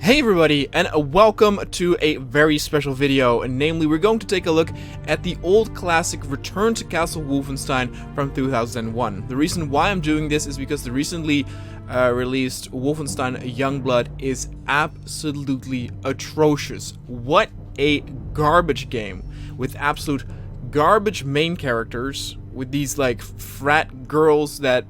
Hey everybody, and welcome to a very special video, and namely we're going to take a look at the old classic Return to Castle Wolfenstein from 2001. The reason why I'm doing this is because the recently released Wolfenstein Youngblood is absolutely atrocious. What a garbage game, with absolute garbage main characters, with these like frat girls that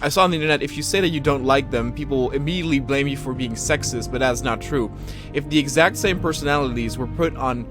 I saw on the internet, if you say that you don't like them, people immediately blame you for being sexist, but that's not true. If the exact same personalities were put on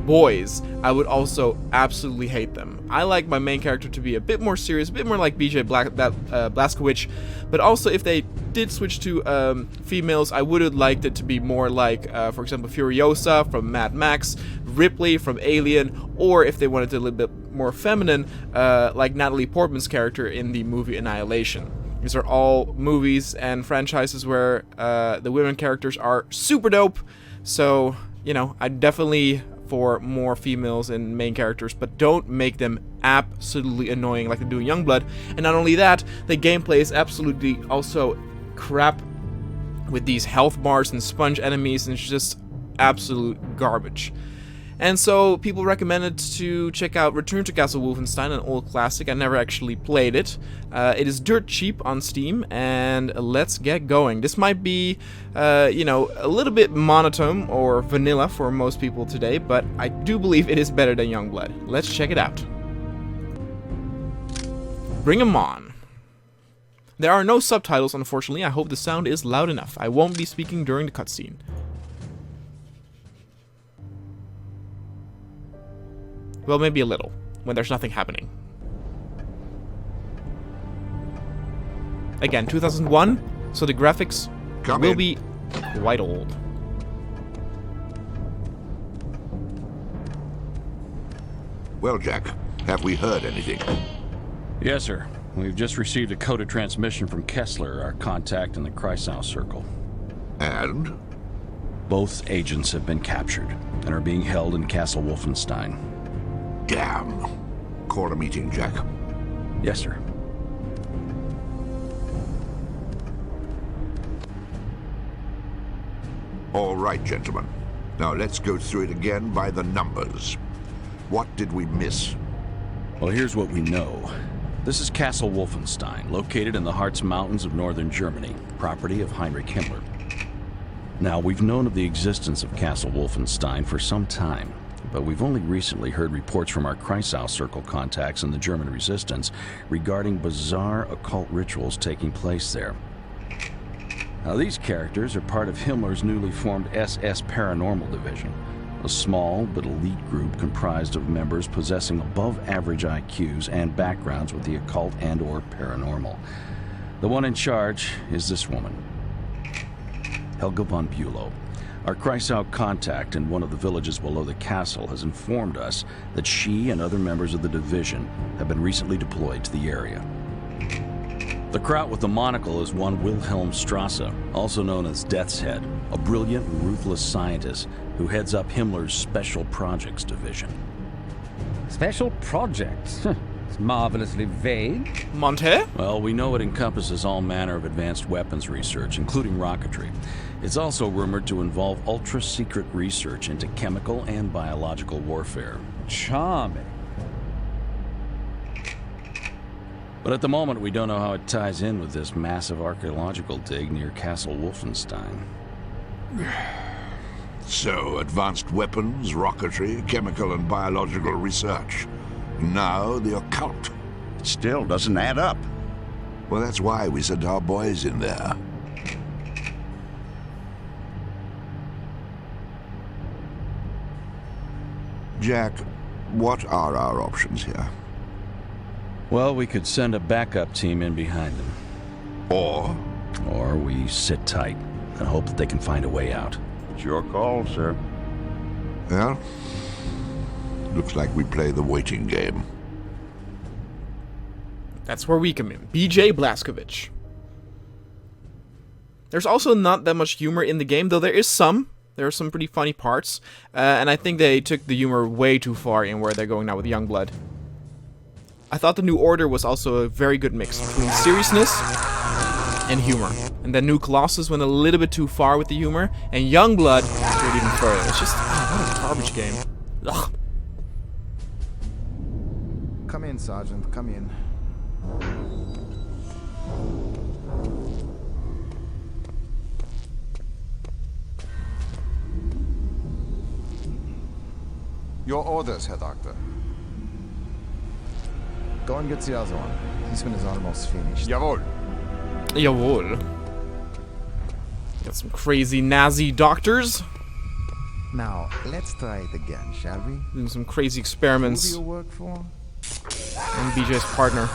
boys, I would also absolutely hate them. I like my main character to be a bit more serious, a bit more like Blazkowicz, but also if they did switch to females, I would have liked it to be more like, for example, Furiosa from Mad Max, Ripley from Alien, or if they wanted to a little bit more feminine, like Natalie Portman's character in the movie Annihilation. These are all movies and franchises where the women characters are super dope, so, you know, I'm definitely for more females and main characters, but don't make them absolutely annoying like they do in Youngblood. And not only that, the gameplay is absolutely also crap with these health bars and sponge enemies, and it's just absolute garbage. And so people recommended to check out Return to Castle Wolfenstein, an old classic. I never actually played it. It is dirt cheap on Steam, and let's get going. This might be, you know, a little bit monotone or vanilla for most people today, but I do believe it is better than Youngblood. Let's check it out. Bring 'em on. There are no subtitles, unfortunately. I hope the sound is loud enough. I won't be speaking during the cutscene. Well, maybe a little, when there's nothing happening. Again, 2001, so the graphics will be quite old. Well, Jack, have we heard anything? Yes, sir. We've just received a coded transmission from Kessler, our contact in the Kreisau Circle. And? Both agents have been captured and are being held in Castle Wolfenstein. Damn. Call a meeting, Jack. Yes, sir. All right, gentlemen. Now let's go through it again by the numbers. What did we miss? Well, here's what we know. This is Castle Wolfenstein, located in the Harz Mountains of northern Germany, property of Heinrich Himmler. Now, we've known of the existence of Castle Wolfenstein for some time, but we've only recently heard reports from our Kreisau Circle contacts in the German resistance regarding bizarre occult rituals taking place there. Now, these characters are part of Himmler's newly formed SS Paranormal Division, a small but elite group comprised of members possessing above-average IQs and backgrounds with the occult and/or paranormal. The one in charge is this woman, Helga von Bülow. Our Kreisau contact in one of the villages below the castle has informed us that she and other members of the division have been recently deployed to the area. The kraut with the monocle is one Wilhelm Strasse, also known as Death's Head, a brilliant and ruthless scientist who heads up Himmler's Special Projects Division. Special projects? It's marvelously vague. Monte? Well, we know it encompasses all manner of advanced weapons research, including rocketry. It's also rumored to involve ultra-secret research into chemical and biological warfare. Charming. But at the moment, we don't know how it ties in with this massive archaeological dig near Castle Wolfenstein. So, advanced weapons, rocketry, chemical and biological research. Now, the occult. It still doesn't add up. Well, that's why we sent our boys in there. Jack, what are our options here? Well, we could send a backup team in behind them. Or we sit tight and hope that they can find a way out. It's your call, sir. well, looks like we play the waiting game. That's where we come in. BJ Blazkowicz. There's also not that much humor in the game, though there is some. There are some pretty funny parts, and I think they took the humor way too far in where they're going now with Youngblood. I thought the New Order was also a very good mix between seriousness and humor. And then New Colossus went a little bit too far with the humor, and Youngblood went even further. It's just, what a garbage game. Ugh. Come in, Sergeant, come in. Your orders, Herr Doctor. Go and get the other one. This one is almost finished. Jawohl. Jawohl. Got some crazy Nazi doctors Now, let's try it again, shall we? doing some crazy Who do experiments. you work for? And BJ's partner.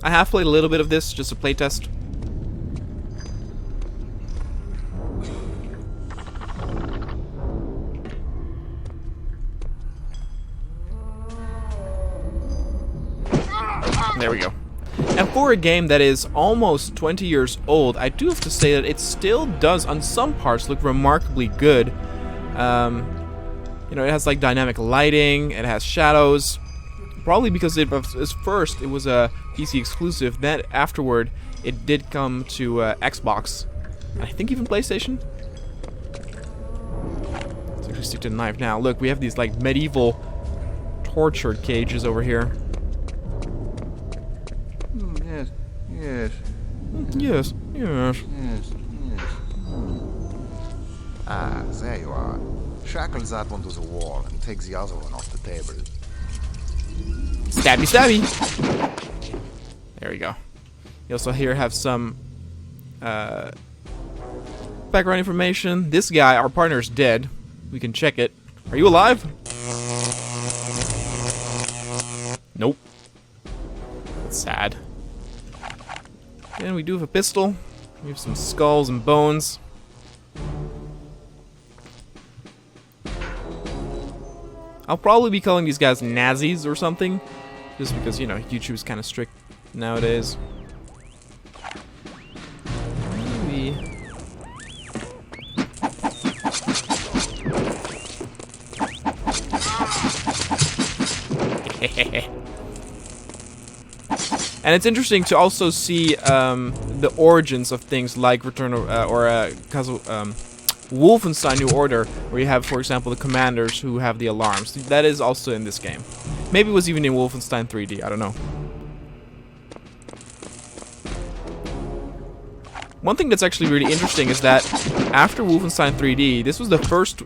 I have played a little bit of this, just a playtest. There we go. And for a game that is almost 20 years old, I do have to say that it still does, on some parts, look remarkably good. You know, it has like dynamic lighting, it has shadows. Probably because it was first it was a PC exclusive. Then afterward, it did come to Xbox, and I think even PlayStation. Let's actually stick to the knife now. Look, we have these like medieval tortured cages over here. Yes, yes, Yes, yes. yes, yes. Ah, there you are. Shackle that one to the wall and take the other one off the table. Stabby, stabby. There we go. You also here have some background information. This guy, our partner, is dead. We can check it. Are you alive? Nope. That's sad. And we do have a pistol. We have some skulls and bones. I'll probably be calling these guys Nazis or something. Just because, you know, YouTube's kind of strict nowadays. Maybe. And it's interesting to also see the origins of things like Return of, Wolfenstein New Order, where you have, for example, the commanders who have the alarms. That is also in this game. Maybe it was even in Wolfenstein 3D, I don't know. One thing that's actually really interesting is that after Wolfenstein 3D, this was the first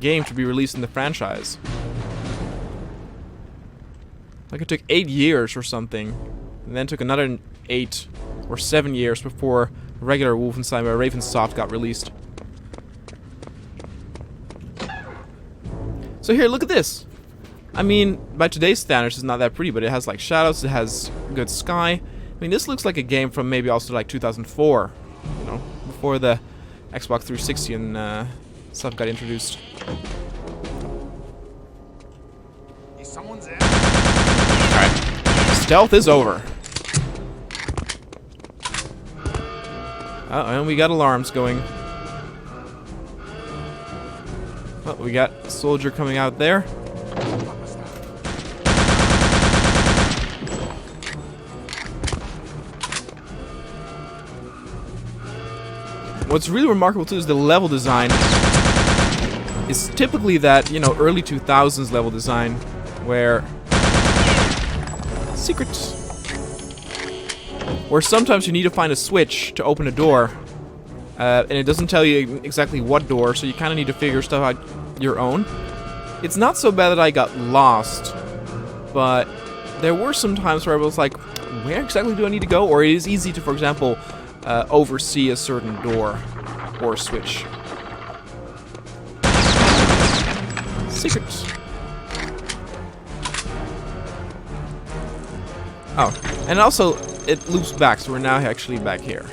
game to be released in the franchise. Like it took 8 years or something, and then took another 8 or 7 years before regular Wolfenstein by Ravensoft got released. So here, look at this. I mean, by today's standards, it's not that pretty, but it has like shadows, it has good sky. I mean, this looks like a game from maybe also like 2004, you know, before the Xbox 360 and stuff got introduced. Is someone there? Alright, stealth is over. Oh, and we got alarms going. Oh, we got a soldier coming out there. What's really remarkable too is the level design. It's typically that, you know, early 2000s level design where secrets. Where sometimes you need to find a switch to open a door, and it doesn't tell you exactly what door, so you kind of need to figure stuff out your own. It's not so bad that I got lost, but there were some times where I was like, where exactly do I need to go? Or it is easy to, for example, oversee a certain door or switch. Secrets. Oh, and also it loops back, so we're now actually back here.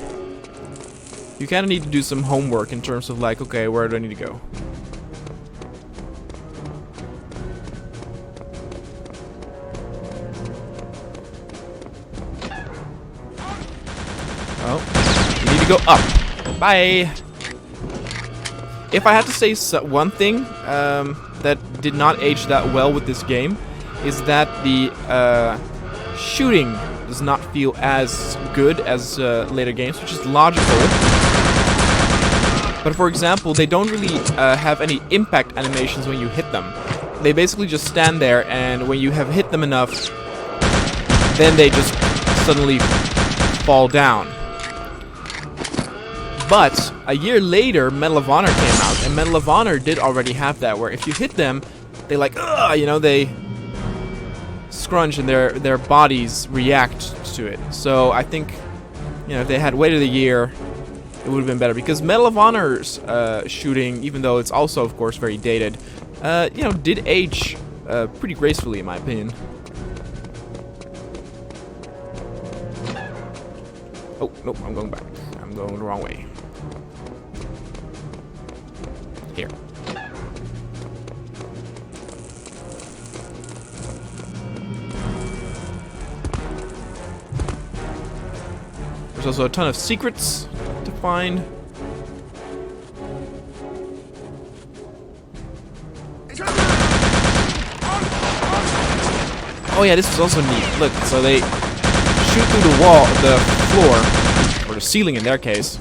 You kind of need to do some homework in terms of like, okay, where do I need to go? Oh, you need to go up. Bye. if I had to say one thing that did not age that well with this game, is that the shooting does not feel as good as later games, which is logical. But for example, they don't really have any impact animations when you hit them. They basically just stand there, and when you have hit them enough, then they just suddenly fall down. But a year later, Medal of Honor came out, and Medal of Honor did already have that, where if you hit them, they like, ugh, you know, they scrunch and their bodies react to it. So I think, you know, if they had waited a year, it would have been better, because Medal of Honor's shooting, even though it's also, of course, very dated, you know, did age pretty gracefully, in my opinion. Oh, nope, I'm going back. I'm going the wrong way. Here. There's also a ton of secrets to find. Oh yeah, this is also neat. Look, so they shoot through the wall, the floor, or the ceiling in their case.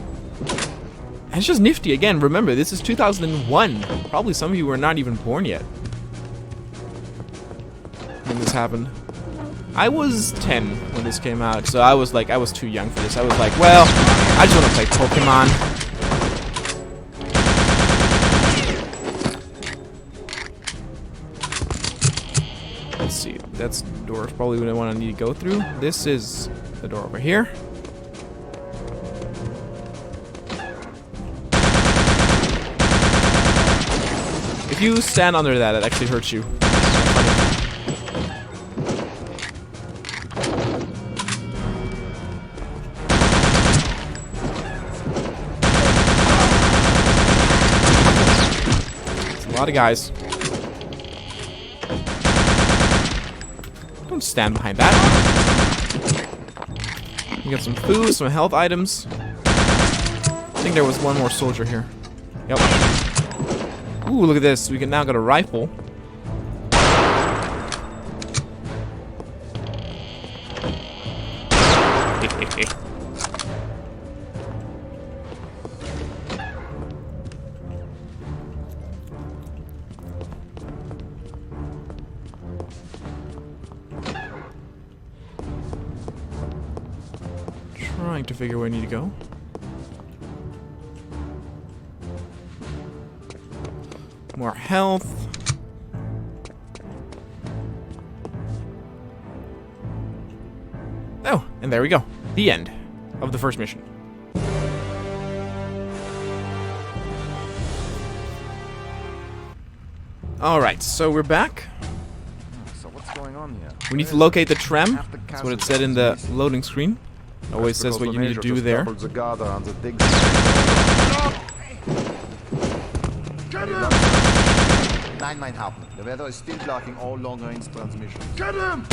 And it's just nifty. Again, remember, this is 2001. Probably some of you were not even born yet when this happened. I was 10 when this came out, so I was too young for this. I was like, well, I just want to play Pokemon. Let's see, that's the door. Probably the one I need to go through. This is the door over here. If you stand under that, it actually hurts you. A lot of guys. Don't stand behind that. You got some food, some health items. I think there was one more soldier here. Yep. Ooh, look at this. We can now get a rifle. Trying to figure where I need to go. More health. Oh, and there we go. The end of the first mission. Alright, so we're back. So what's going on here? We need to locate the tram. That's what it said in the loading screen. Always says what you need to do there. Nein, mein Herr. Der Weather is still blocking all long-range transmissions. Get him!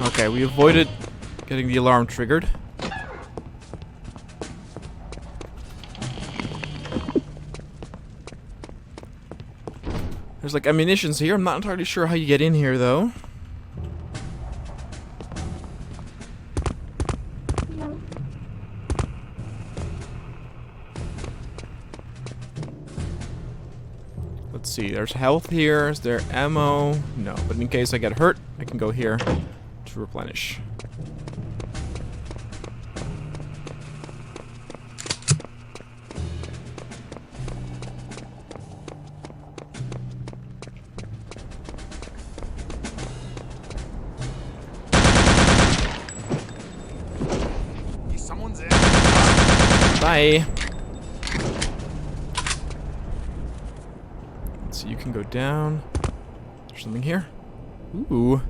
Okay, we avoided getting the alarm triggered. There's like ammunitions here. I'm not entirely sure how you get in here though. Let's see, there's health here. Is there ammo? No, but in case I get hurt, I can go here to replenish. Bye. So you can go down. There's something here. Ooh.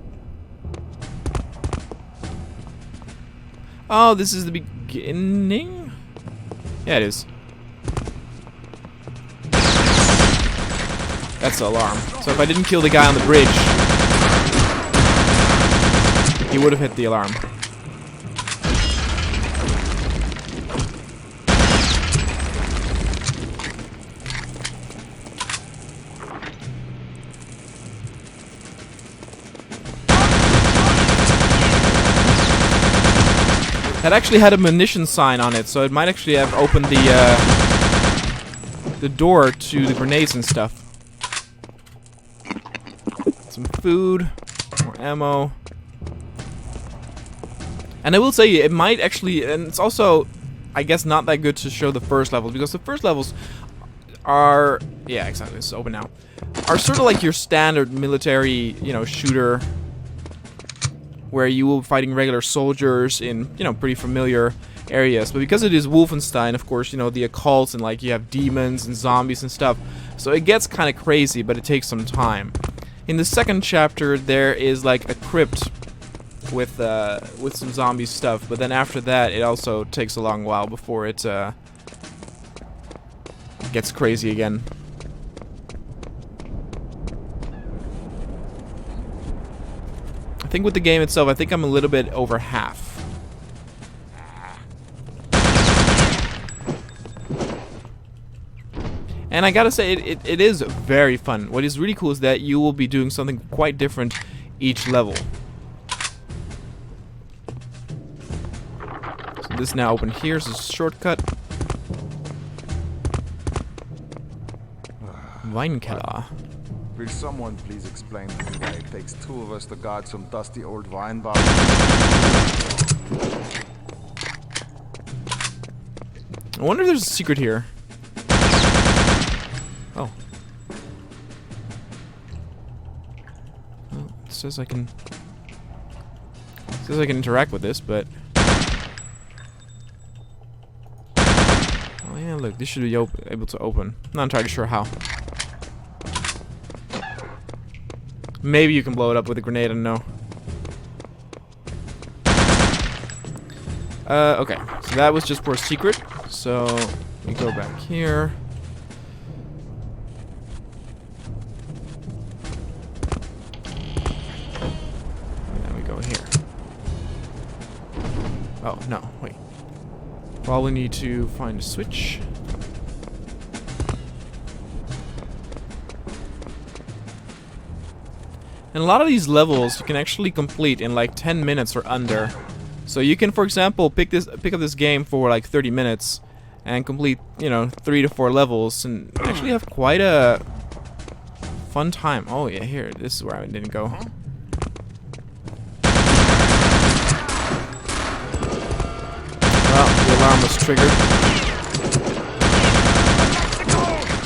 Oh, this is the beginning? Yeah, it is. That's the alarm. So if I didn't kill the guy on the bridge, he would have hit the alarm. That actually had a munition sign on it, so it might actually have opened the door to the grenades and stuff. Some food, more ammo. And I will say, it might actually, and it's also, I guess, not that good to show the first levels, because the first levels are, yeah, exactly, it's open now, are sort of like your standard military, you know, shooter, where you will be fighting regular soldiers in, you know, pretty familiar areas. But because it is Wolfenstein, of course, you know, the occult and, like, you have demons and zombies and stuff, so it gets kind of crazy, but it takes some time. In the second chapter, there is, like, a crypt with some zombie stuff, but then after that, it also takes a long while before it gets crazy again. I think with the game itself, I think I'm a little bit over half. And I gotta say, it is very fun. What is really cool is that you will be doing something quite different each level. So this is now open here, is a shortcut. Weinkeller. Will someone please explain to me why it takes two of us to guard some dusty old wine bar? I wonder if there's a secret here. Oh. Well, it says I can interact with this, but oh yeah, look, this should be able to open. Not entirely sure how. Maybe you can blow it up with a grenade, I don't know. Okay, so that was just for a secret. So we go back here. And then we go here. Oh, no, wait. Probably need to find a switch. And a lot of these levels you can actually complete in like 10 minutes or under. So you can, for example, pick up this game for like 30 minutes and complete, you know, 3 to 4 levels and actually have quite a fun time. Oh yeah, here, this is where I didn't go. Well, the alarm was triggered.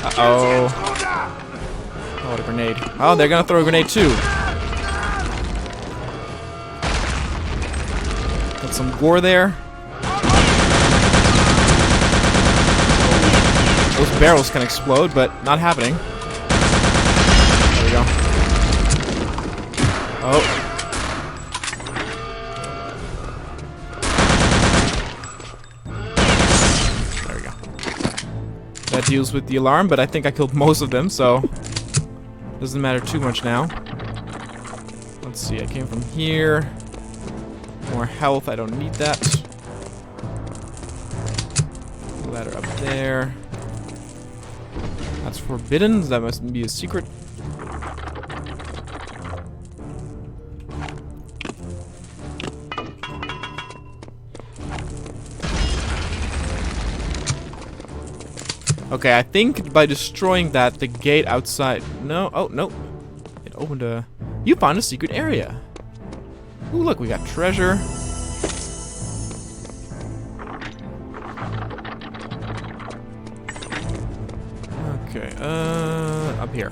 Uh-oh. Oh, what a grenade. Oh, they're gonna throw a grenade too. Got some gore there. Those barrels can explode, but not happening. There we go. Oh. There we go. That deals with the alarm, but I think I killed most of them, so doesn't matter too much now. Let's see, I came from here. More health, I don't need that. Ladder up there. That's forbidden, that must be a secret. Okay, I think by destroying that, the gate outside... No, oh, no. It opened a... You found a secret area. Ooh, look, we got treasure. Okay, up here.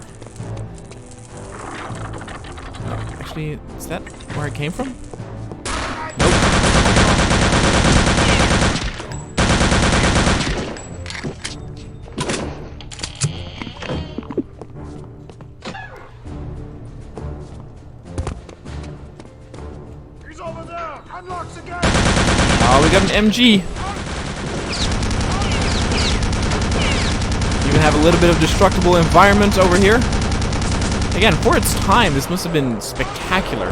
Oh, actually, is that where I came from? Nope. Oh, we got an MG. Even have a little bit of destructible environment over here. Again, for its time, this must have been spectacular.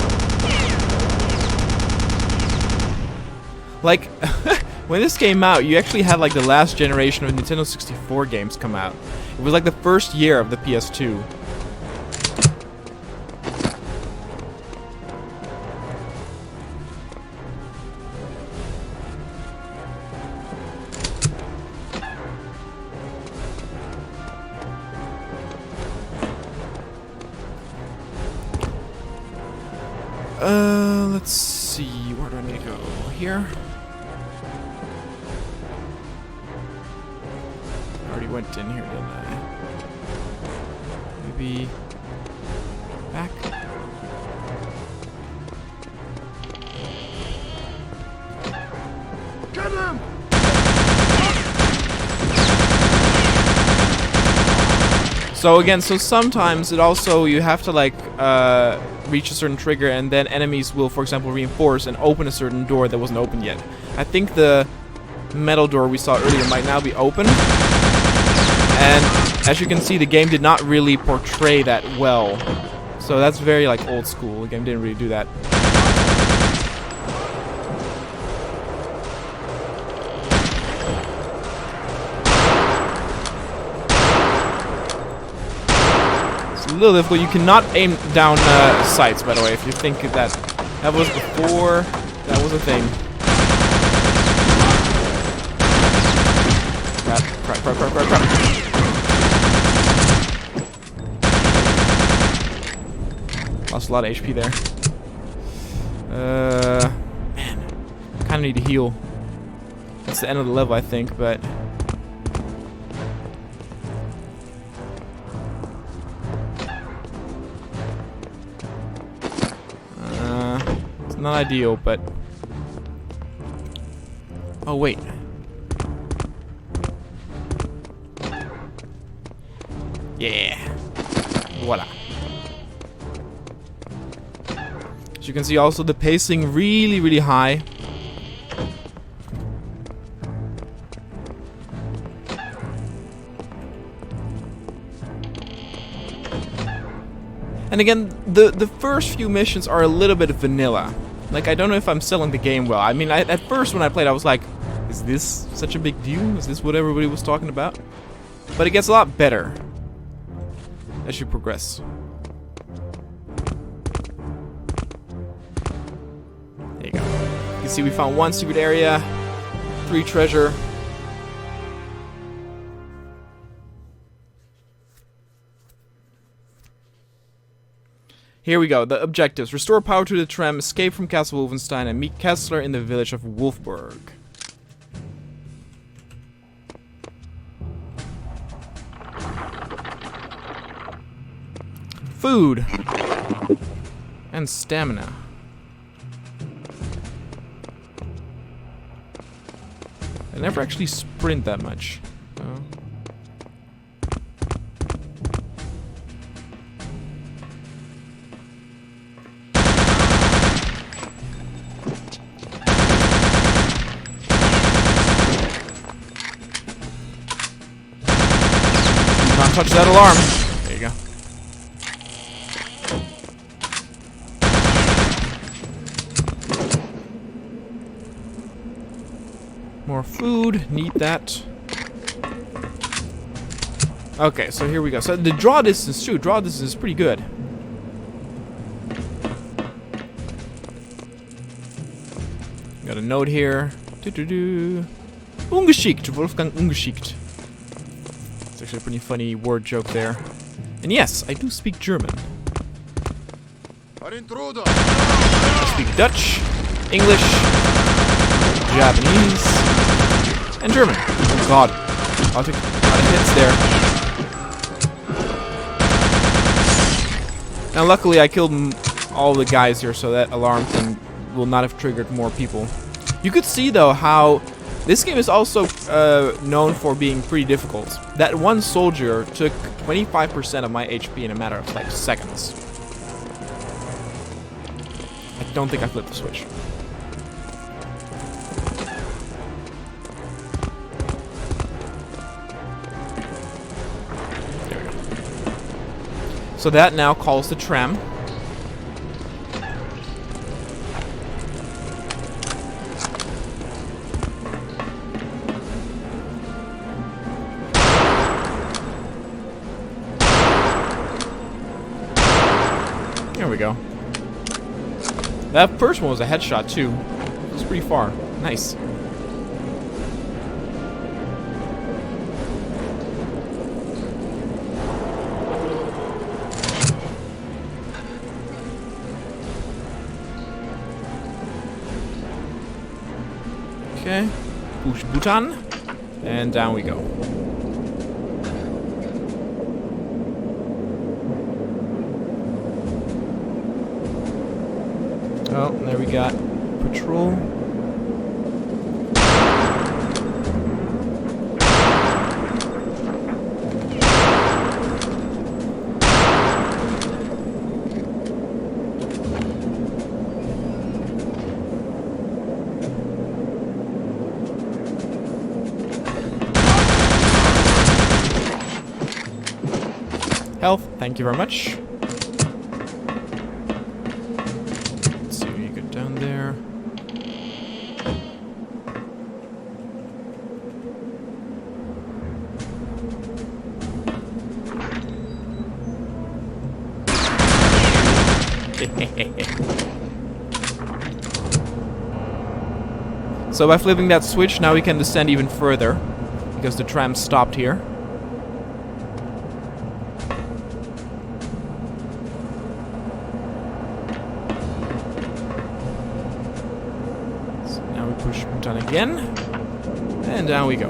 Like, when this came out, you actually had like the last generation of Nintendo 64 games come out. It was like the first year of the PS2. Let's see, where do I need to go? Here? I already went in here, didn't I? Maybe back? Get him! So again, so sometimes it also, you have to like, reach a certain trigger and then enemies will, for example, reinforce and open a certain door that wasn't open yet. I think the metal door we saw earlier might now be open. And as you can see, the game did not really portray that well. So that's very like old school. The game didn't really do that. A little difficult. You cannot aim down sights, by the way, if you think that was before that was a thing. Crap, crap, crap, crap, crap, crap. Lost a lot of HP there. Man. Kinda need to heal. That's the end of the level, I think, but... not ideal, but... Oh, wait. Yeah. Voila. As you can see, also the pacing really, really high. And again, the first few missions are a little bit vanilla. Like, I don't know if I'm selling the game well. I mean, at first when I played, I was like, is this such a big deal? Is this what everybody was talking about? But it gets a lot better as you progress. There you go. You can see we found one secret area, 3 treasure. Here we go, the objectives. Restore power to the tram, escape from Castle Wolfenstein, and meet Kessler in the village of Wolfburg. Food. And stamina. I never actually sprint that much. So. Touch that alarm. There you go. More food. Need that. Okay, so here we go. So the draw distance too. Draw distance is pretty good. Got a note here. Ungeschickt. Wolfgang ungeschickt. Actually a pretty funny word joke there. And yes, I do speak German. I speak Dutch, English, Japanese, and German. Oh god. I'll take a lot of hits there. Now luckily I killed all the guys here, so that alarm thing will not have triggered more people. You could see though how this game is also known for being pretty difficult. That one soldier took 25% of my HP in a matter of like seconds. I don't think I flipped the switch. There we go. So that now calls the tram. There we go. That first one was a headshot too. It was pretty far. Nice. Okay. Push button. And down we go. Oh, there we got patrol. Health, thank you very much. Let's see what you get down there. So by flipping that switch, now we can descend even further, because the tram stopped here. Push button again, and down we go.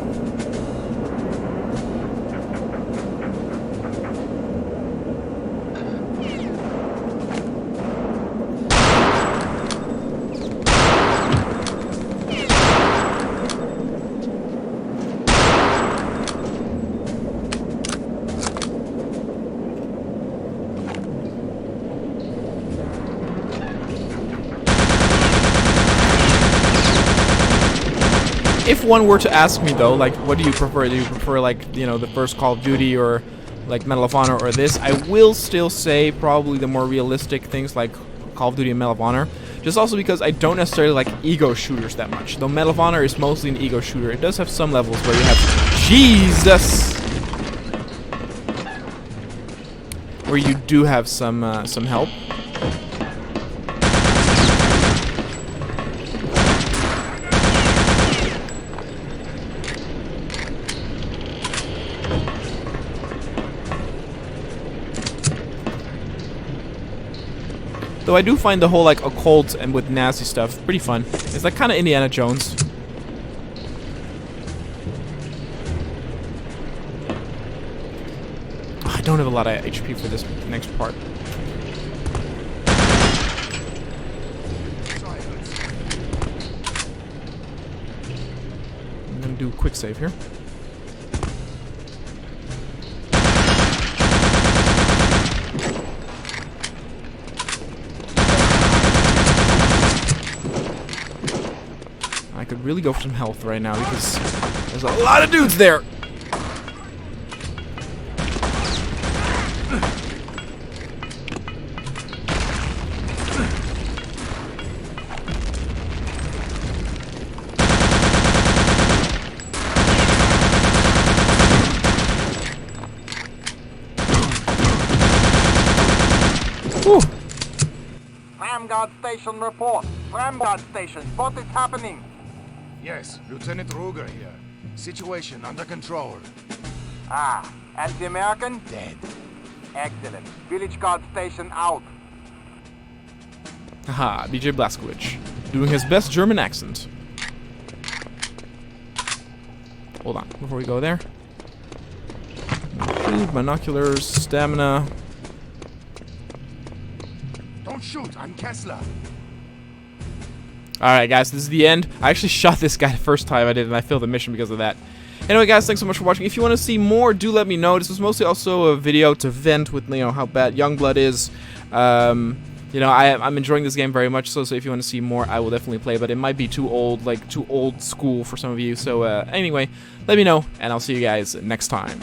If one were to ask me though, like, what do you prefer? Do you prefer, like, you know, the first Call of Duty or like Medal of Honor or this? I will still say probably the more realistic things like Call of Duty and Medal of Honor. Just also because I don't necessarily like ego shooters that much. Though Medal of Honor is mostly an ego shooter. It does have some levels where you have Jesus, where you do have some help. Though I do find the whole, like, occult and with nasty stuff pretty fun. It's like kind of Indiana Jones. Oh, I don't have a lot of HP for this next part. I'm gonna do a quick save here. I could really go for some health right now because there's a lot of dudes there. Whew. Ramguard Station report. Ramguard Station, what is happening? Yes, Lieutenant Ruger here. Situation under control. Ah, anti-American? Dead. Excellent. Village Guard Station out. Haha, DJ Blazkowicz, doing his best German accent. Hold on, before we go there. Food, binoculars, stamina. Don't shoot, I'm Kessler. Alright guys, this is the end. I actually shot this guy the first time I did, and I failed the mission because of that. Anyway guys, thanks so much for watching. If you want to see more, do let me know. This was mostly also a video to vent with, you know, how bad Youngblood is. You know, I'm enjoying this game very much, so if you want to see more, I will definitely play, but it might be too old, like too old school for some of you. So anyway, let me know, and I'll see you guys next time.